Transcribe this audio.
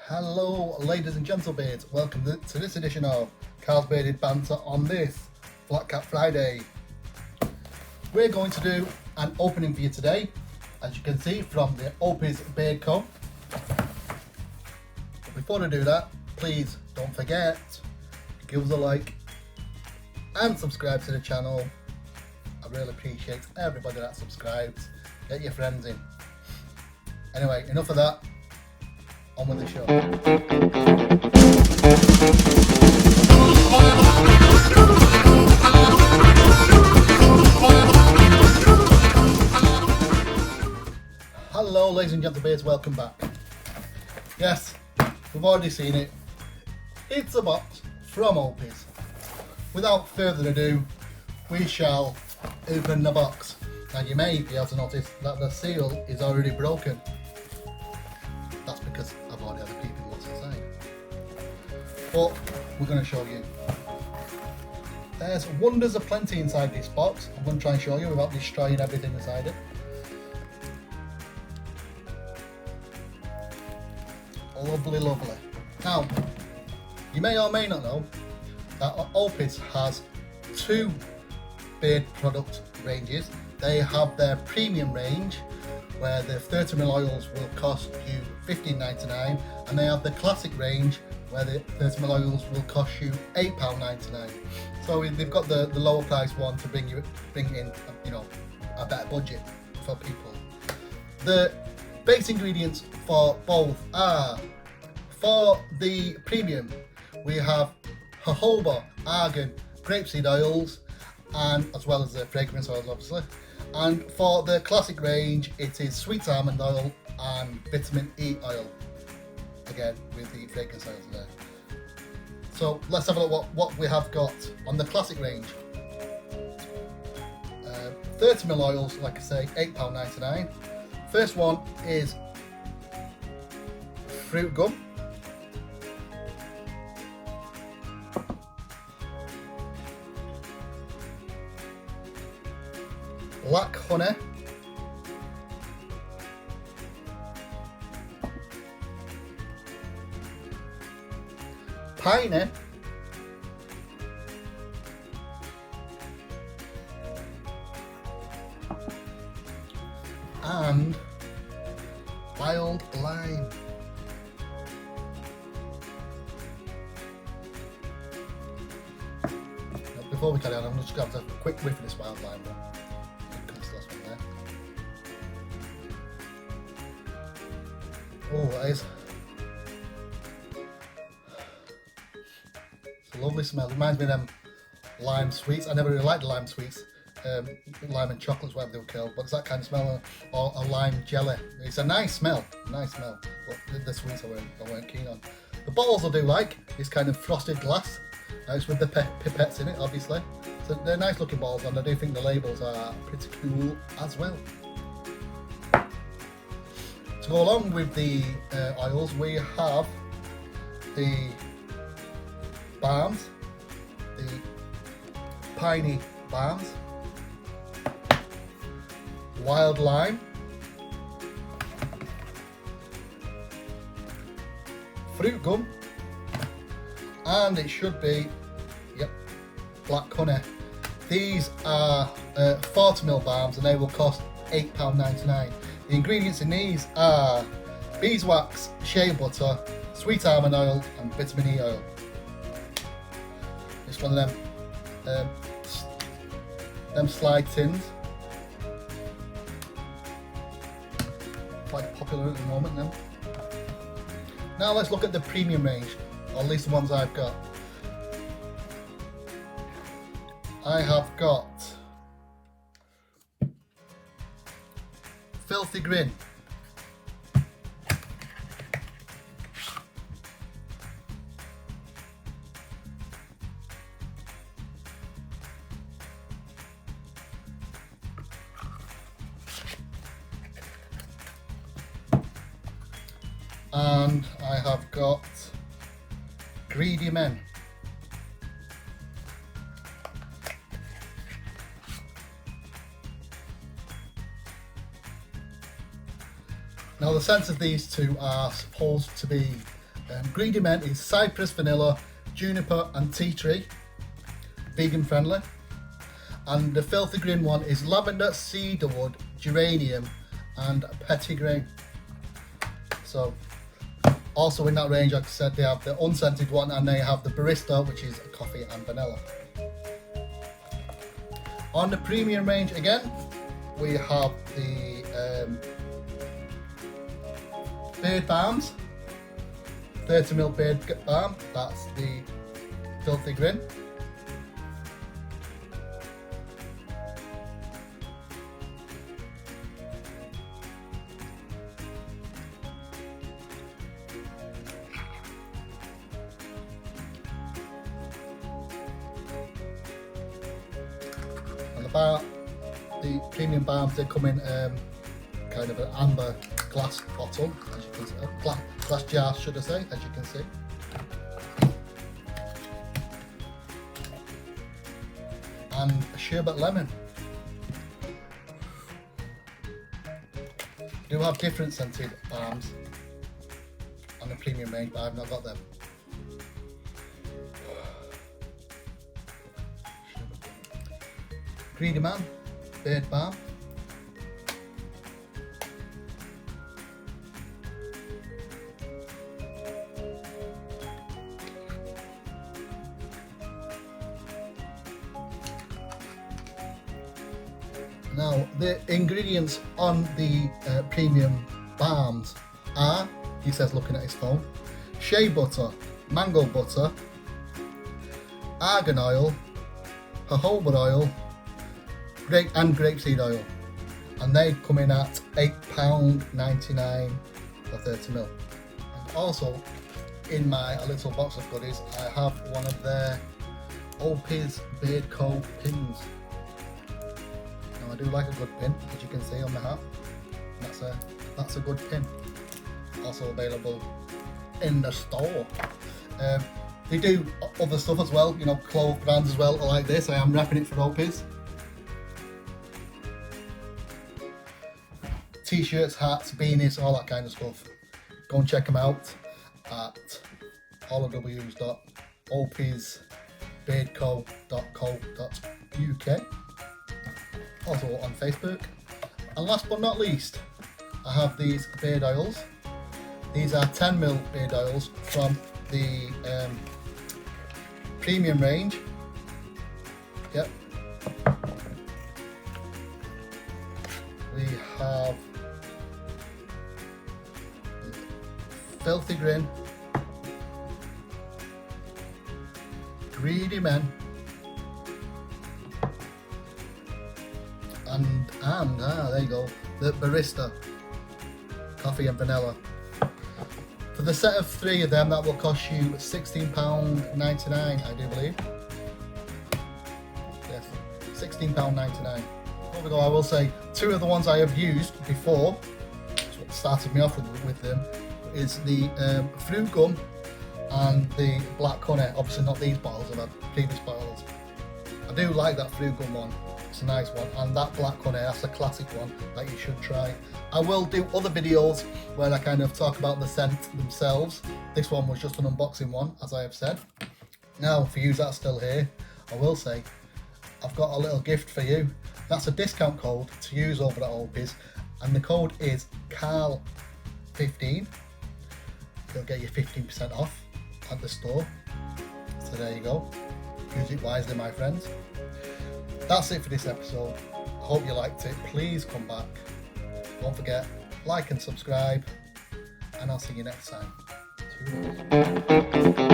Hello ladies and gentlemen, welcome to this edition of Carl's Bearded Banter on this Black Cat Friday. We're going to do an opening for you today, as you can see from the Opies beard comb. But before I do that, please don't forget, give us a like and subscribe to the channel. I really appreciate everybody that subscribes. Get your friends in. Anyway, enough of that. On with the show. Hello ladies and gentlemen, welcome back. Yes, we've already seen it. It's a box from Opies. Without further ado, we shall open the box. Now you may be able to notice that the seal is already broken. That's because I've already had a peep in what's inside. But we're going to show you. There's wonders aplenty inside this box. I'm going to try and show you without destroying everything inside it. Lovely, lovely. Now, you may or may not know that Opies has two beard product ranges. They have their premium range, where the 30ml oils will cost you $15.99, and they have the classic range where the 30ml oils will cost you £8.99. So they've got the lower price one to bring in, a better budget for people. The base ingredients for both are, for the premium, we have jojoba, argan, grapeseed oils, and as well as the fragrance oils, obviously. And for the classic range, it is sweet almond oil and vitamin E oil, again with the fragrance oils there. So let's have a look what we have got on the classic range. 30ml oils, like I say, £8.99. First one is fruit gum. Black honey, piney, and wild lime. Now, before we carry on, I'm just going to have a quick whiff of this wild lime one. Oh, that is. It's a lovely smell. It reminds me of them lime sweets. I never really liked the lime sweets. Lime and chocolates, whatever they were called. But it's that kind of smell, or a lime jelly. It's a nice smell. But the sweets I weren't keen on. The bottles I do like is kind of frosted glass. It's with the pipettes in it, obviously. So they're nice looking bottles, and I do think the labels are pretty cool as well. To go along with the oils, we have the balms, the piney balms, wild lime, fruit gum, and it should be, black honey. These are 40ml balms, and they will cost £8.99. The ingredients in these are beeswax, shea butter, sweet almond oil, and vitamin E oil. It's one of them slide tins. Quite popular at the moment now. Now let's look at the premium range, or at least the ones I've got. I have got Filthy Grin, and I have got Greedy Men. Now the scents of these two are supposed to be Greedy Men is cypress, vanilla, juniper and tea tree, vegan friendly. And the Filthy Grin one is lavender, cedarwood, geranium and petitgrain. So also in that range, like I said, they have the unscented one and they have the barista, which is coffee and vanilla. On the premium range again, we have the beard balms, 30ml beard balm, that's the Filthy Grin. The premium balms, they come in kind of an amber glass bottle, as you can see, glass jar should I say, as you can see. And a sherbet lemon. We do have different scented balms on the premium range, but I've not got them. Greedy Man, beard balm. Now, the ingredients on the premium balms are, he says looking at his phone, shea butter, mango butter, argan oil, jojoba oil, and grapeseed oil, and they come in at £8.99 for 30ml. And also in my little box of goodies, I have one of their Opies Beard Co pins. Now I do like a good pin, as you can see on the hat. That's a good pin. Also available in the store. They do other stuff as well, you know, clothes brands as well like this. I am wrapping it for Opies. T-shirts, hats, beanies, all that kind of stuff. Go and check them out at www.opiesbeardco.co.uk. Also on Facebook. And last but not least, I have these beard oils. These are 10ml beard oils from the premium range. Yep. We have Filthy Grin, Greedy Men, and there you go, the barista, coffee and vanilla. For the set of 3 of them, that will cost you £16.99, I do believe. Yes, £16.99. Before we go, I will say 2 of the ones I have used before, that's what started me off with them, is the fruit gum and the black honey. Obviously not these bottles, I've had previous bottles. I do like that fruit gum one, it's a nice one, and that black honey, that's a classic one that you should try. I will do other videos where I kind of talk about the scent themselves. This one was just an unboxing one, as I have said. Now, for you that's still here, I will say, I've got a little gift for you. That's a discount code to use over at Opies, and the code is CARL15. It'll get you 15% off at the store. So there you go. Use it wisely, my friends. That's it for this episode. I hope you liked it. Please come back. Don't forget, like and subscribe, and I'll see you next time. Toodles.